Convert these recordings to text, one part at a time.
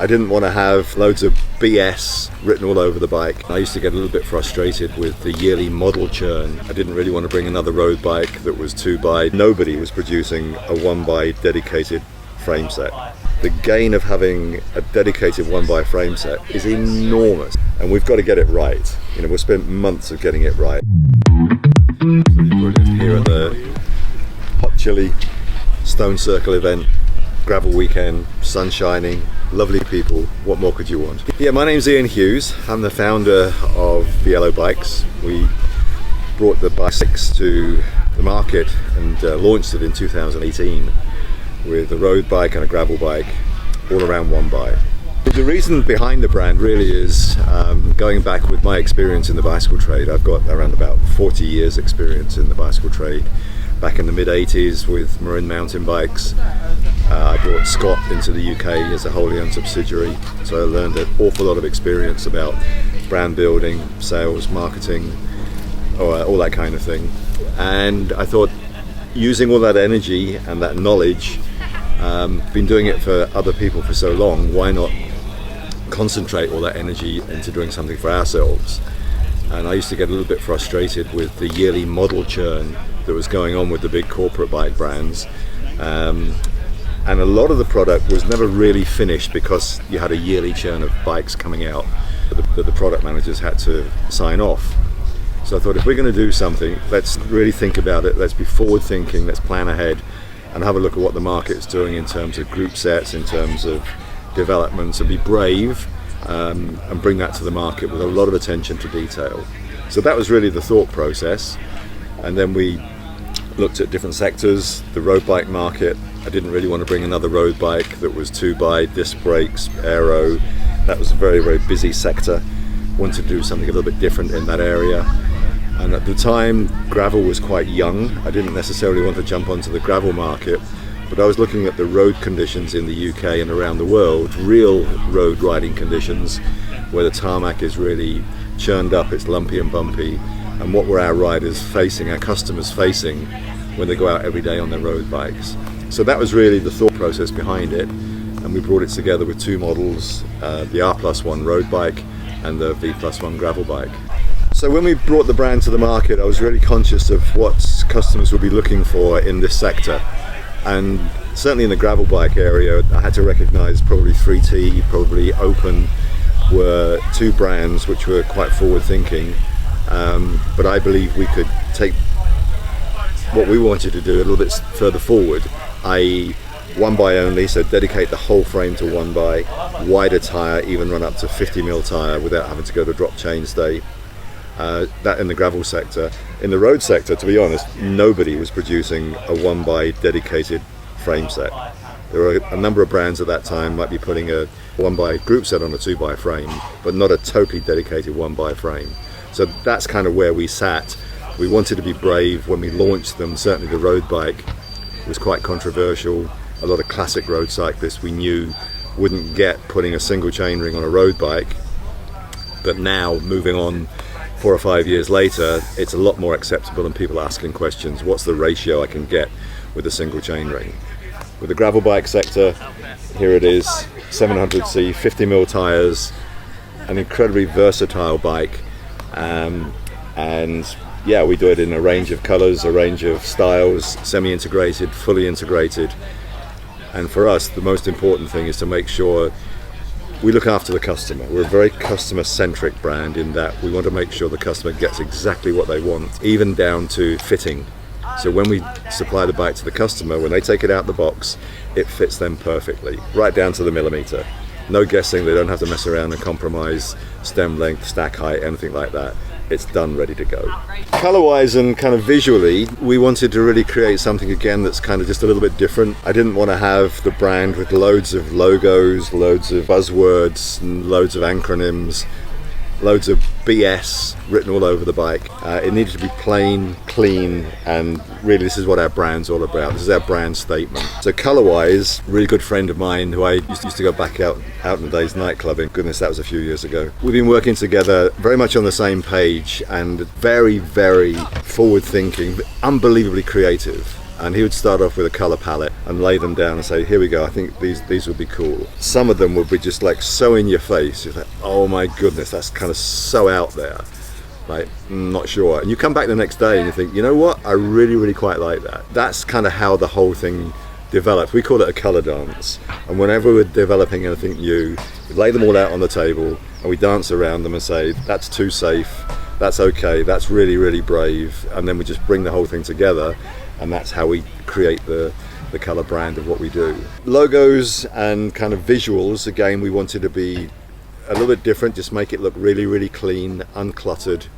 I didn't want to have loads of BS written all over the bike. I used to get a little bit frustrated with the yearly model churn. I didn't really want to bring another road bike that was 2x. Nobody was producing a 1x dedicated frame set. The gain of having a dedicated 1x frame set is enormous, and we've got to get it right. We've spent months of getting it right. Here at the Hot Chili Stone Circle event, gravel weekend, sun shining, lovely people. What more could you want? Yeah, my name's Ian Hughes. I'm the founder of Vielo bikes. We brought the bike 6 to the market and launched it in 2018 with a road bike and a gravel bike, all around one bike. The reason behind the brand really is going back with my experience in the bicycle trade. I've got around about 40 years experience in the bicycle trade. Back in the mid-80s with Marin mountain bikes, I brought Scott into the UK as a wholly owned subsidiary, so I learned an awful lot of experience about brand building, sales, marketing, all that kind of thing. And I thought, using all that energy and that knowledge, been doing it for other people for so long, why not concentrate all that energy into doing something for ourselves? And I used to get a little bit frustrated with the yearly model churn that was going on with the big corporate bike brands. And a lot of the product was never really finished because you had a yearly churn of bikes coming out that the product managers had to sign off. So I thought, if we're going to do something, let's really think about it, let's be forward thinking, let's plan ahead and have a look at what the market is doing in terms of group sets, in terms of developments, and be brave and bring that to the market with a lot of attention to detail. So that was really the thought process. And then we looked at different sectors. The road bike market, I didn't really want to bring another road bike that was 2x, disc brakes, aero. That was a very, very busy sector. Wanted to do something a little bit different in that area. And at the time, gravel was quite young. I didn't necessarily want to jump onto the gravel market, but I was looking at the road conditions in the UK and around the world, real road riding conditions, where the tarmac is really churned up, it's lumpy and bumpy, and what were our riders facing, our customers facing, when they go out every day on their road bikes. So that was really the thought process behind it, and we brought it together with two models, the R+1 road bike and the V+1 gravel bike. So when we brought the brand to the market, I was really conscious of what customers would be looking for in this sector. And certainly in the gravel bike area, I had to recognize probably 3T, probably Open were two brands which were quite forward thinking. But I believe we could take what we wanted to do a little bit further forward, i.e. one by only, so dedicate the whole frame to one by, wider tyre, even run up to 50mm tyre without having to go to drop chainstay. That in the gravel sector. In the road sector, to be honest, nobody was producing a 1x dedicated frame set. There were a number of brands at that time might be putting a 1x group set on a 2x frame, but not a totally dedicated 1x frame. So that's kind of where we sat. We wanted to be brave when we launched them. Certainly the road bike was quite controversial. A lot of classic road cyclists we knew wouldn't get putting a single chainring on a road bike, but now moving on 4 or 5 years later, it's a lot more acceptable, and people asking questions, what's the ratio I can get with a single chainring? With the gravel bike sector, here it is, 700C, 50mm tyres, an incredibly versatile bike, and yeah, we do it in a range of colours, a range of styles, semi-integrated, fully integrated. And for us, the most important thing is to make sure we look after the customer. We're a very customer-centric brand in that we want to make sure the customer gets exactly what they want, even down to fitting. So when we supply the bike to the customer, when they take it out the box, it fits them perfectly, right down to the millimetre. No guessing, they don't have to mess around and compromise stem length, stack height, anything like that. It's done, ready to go. Color-wise and kind of visually, we wanted to really create something again that's kind of just a little bit different. I didn't want to have the brand with loads of logos, loads of buzzwords, and loads of acronyms, loads of BS written all over the bike. It needed to be plain, clean, and really this is what our brand's all about. This is our brand statement. So color-wise, a really good friend of mine who I used to go back out in the days nightclubbing. Goodness, that was a few years ago. We've been working together very much on the same page and very, very forward-thinking, unbelievably creative. And he would start off with a color palette and lay them down and say, here we go, I think these would be cool. Some of them would be just like so in your face, you're like, oh my goodness, that's kind of so out there. Like, not sure. And you come back the next day and you think, you know what, I really, really quite like that. That's kind of how the whole thing developed. We call it a color dance. And whenever we're developing anything new, we lay them all out on the table and we dance around them and say, that's too safe, that's okay, that's really, really brave. And then we just bring the whole thing together. And that's how we create the color brand of what we do. Logos and kind of visuals, again, we wanted to be a little bit different, just make it look really, really clean, uncluttered.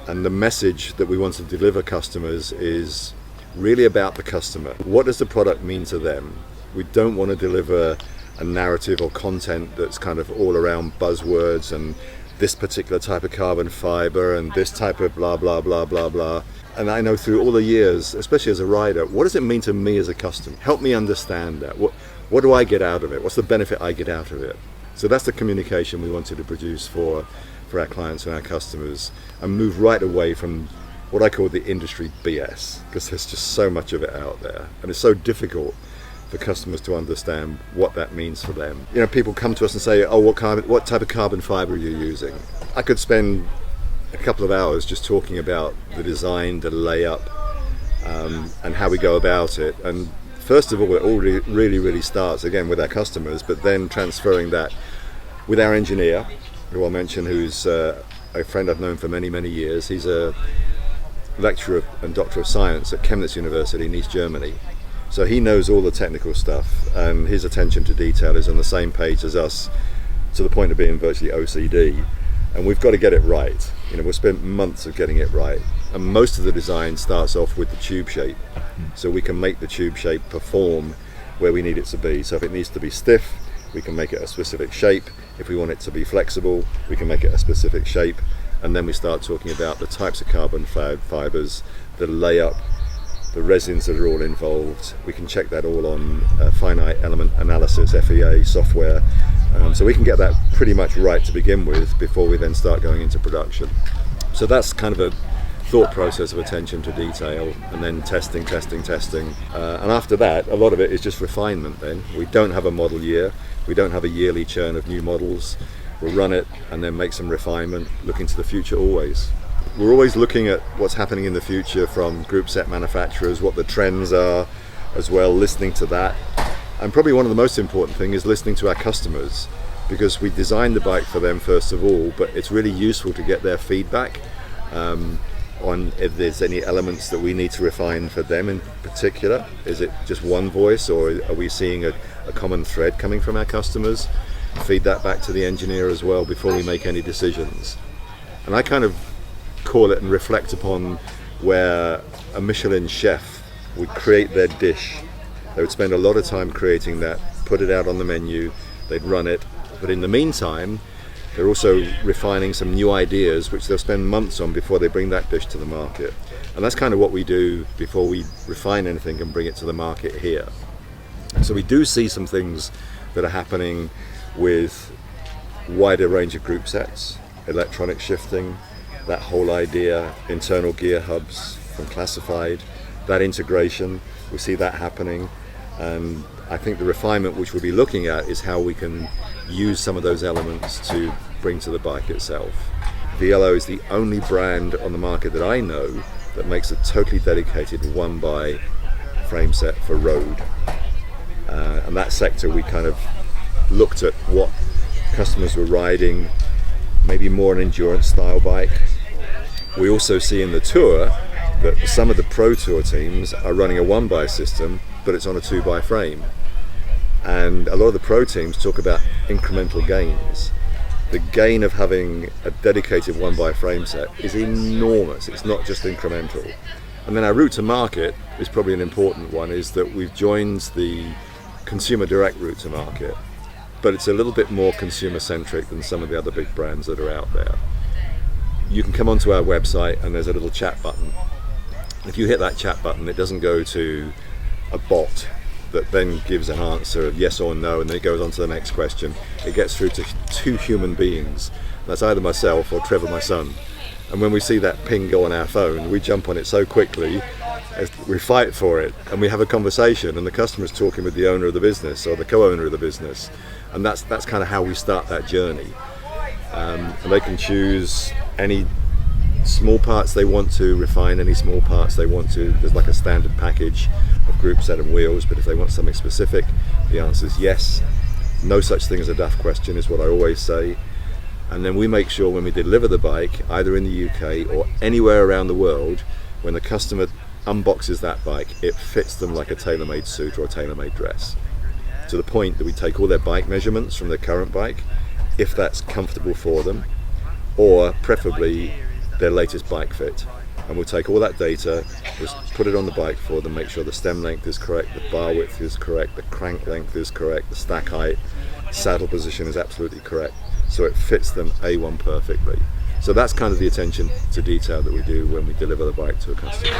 And the message that we want to deliver customers is really about the customer. What does the product mean to them? We don't want to deliver a narrative or content that's kind of all around buzzwords and this particular type of carbon fiber and this type of blah, blah, blah, blah, blah. And I know through all the years, especially as a rider, what does it mean to me as a customer? Help me understand that. What do I get out of it? What's the benefit I get out of it? So that's the communication we wanted to produce for our clients and our customers, and move right away from what I call the industry BS, because there's just so much of it out there. And it's so difficult for customers to understand what that means for them. You know, people come to us and say, oh, what type of carbon fiber are you using? I could spend a couple of hours just talking about the design, the layup, and how we go about it. And first of all, it all really starts again with our customers, but then transferring that with our engineer, who I'll mention, who's a friend I've known for many, many years. He's a lecturer and doctor of science at Chemnitz University in East Germany. So he knows all the technical stuff, and his attention to detail is on the same page as us, to the point of being virtually OCD. And we've got to get it right. You know, we've spent months of getting it right. And most of the design starts off with the tube shape. So we can make the tube shape perform where we need it to be. So if it needs to be stiff, we can make it a specific shape. If we want it to be flexible, we can make it a specific shape. And then we start talking about the types of carbon fibers, the layup, the resins that are all involved. We can check that all on finite element analysis, FEA software. So we can get that pretty much right to begin with before we then start going into production. So that's kind of a thought process of attention to detail, and then testing. And after that, a lot of it is just refinement then. We don't have a model year. We don't have a yearly churn of new models. We'll run it and then make some refinement, looking to the future always. We're always looking at what's happening in the future from group set manufacturers, what the trends are as well, listening to that. And probably one of the most important things is listening to our customers, because we designed the bike for them first of all, but it's really useful to get their feedback on if there's any elements that we need to refine for them in particular. Is it just one voice, or are we seeing a common thread coming from our customers? Feed that back to the engineer as well before we make any decisions. And I kind of call it and reflect upon where a Michelin chef would create their dish. They would spend a lot of time creating that, put it out on the menu, they'd run it, but in the meantime they're also refining some new ideas which they'll spend months on before they bring that dish to the market. And that's kind of what we do before we refine anything and bring it to the market here. So we do see some things that are happening with wider range of group sets, electronic shifting, that whole idea, internal gear hubs from classified, that integration, we see that happening. And I think the refinement which we'll be looking at is how we can use some of those elements to bring to the bike itself. Vielo is the only brand on the market that I know that makes a totally dedicated one-by frame set for road. And that sector, we kind of looked at what customers were riding, maybe more an endurance style bike. We also see in the Tour that some of the Pro Tour teams are running a 1x system, but it's on a 2x frame. And a lot of the Pro teams talk about incremental gains. The gain of having a dedicated 1x frame set is enormous. It's not just incremental. And then our route to market is probably an important one, is that we've joined the consumer direct route to market, but it's a little bit more consumer centric than some of the other big brands that are out there. You can come onto our website and there's a little chat button. If you hit that chat button, it doesn't go to a bot that then gives an answer of yes or no and then it goes on to the next question. It gets through to two human beings. That's either myself or Trevor, my son. And when we see that ping go on our phone, we jump on it so quickly We fight for it, and we have a conversation, and the customer's talking with the owner of the business or the co-owner of the business, and that's kind of how we start that journey. And they can choose any small parts they want to refine, any small parts they want to. There's like a standard package of group set and wheels, but if they want something specific, the answer is yes. No such thing as a daft question is what I always say. And then we make sure when we deliver the bike, either in the UK or anywhere around the world, when the customer unboxes that bike, it fits them like a tailor-made suit or a tailor-made dress, to the point that we take all their bike measurements from their current bike, if that's comfortable for them, or preferably their latest bike fit. And we'll take all that data, we'll put it on the bike for them, make sure the stem length is correct, the bar width is correct, the crank length is correct, the stack height, saddle position is absolutely correct, so it fits them A1 perfectly. So that's kind of the attention to detail that we do when we deliver the bike to a customer.